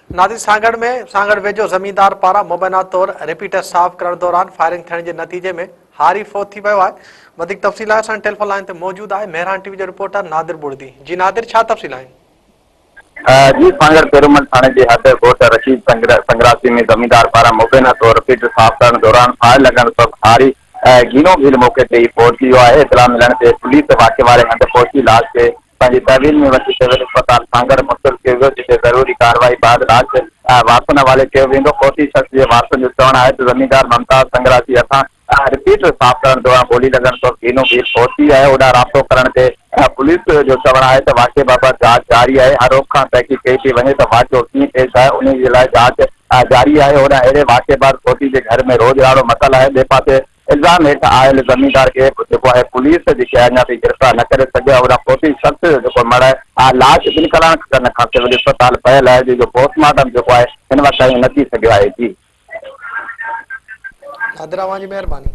नादिर सांगड़ वेझो ज़मींदार पारां मुबैना तौर रिपीटर साफ़ करण दौरान फायरिंग थियण जे नतीजे में हारी फौत थी पियो आहे। वधीक तफ़सील असां टेलीफोन लाइन ते मौजूद आहे मेहरान टीवी जो रिपोर्टर नादिर बुर्दी। जी नादिर, छा तफ़सील आहिनि? जी सांगड़ पेरूमल थाने जे हद ॻोठ रशीद संग्रासी में ज़मींदार पारां मुबैना तौर रिपीटर साफ़ करण दौरान फायर लॻण सबबि हारी गीनो भील मौके ते ई पहुची वियो आहे। इतला मिलण ते पुलिस वाक़े वारे हंधि पहुची लाश खे पंहिंजी तहवील में वठी सिविल अस्पताल सांगड़ मुंतक़िल कयो वियो, जिते ज़रूरी कार्रवाई बाद लाश वारसनि हवाले कयो वेंदो। फौती शख़्स जे वारसनि जो चवणु आहे त ज़मींदार मुमताज़ संग्रासी हथां रिपीटर साफ़ करण दौरान गोली लॻण सबबि गीनो भील पहुची आहे। ओॾां राब्तो करण ते पुलिस जो चवणु आहे त वाक़े बाबति जांच जारी आहे। आरोप खां तहक़ीक़ कई थी वञे त वाक़ियो कीअं पेश आहे, उन जे लाइ जांच जारी आहे। ओॾां अहिड़े वाक़े बाद फौती जे घर में रोज़गाड़ो मचल आहे। ॿिए पासे इल्ज़ाम हेठि आयल ज़मींदार खे जेको आहे पुलिस जेके अञा ताईं गिरफ़्तार न करे सघिया। ओॾां फौती शख़्स जेको मड़ लाश 2 कलाक खां सिविल अस्पताल पयल आहे, जंहिंजो पोस्टमार्टम जेको आहे हिन वक़्त ताईं न थी सघियो आहे। जी नादिर, जी मेहरबानी।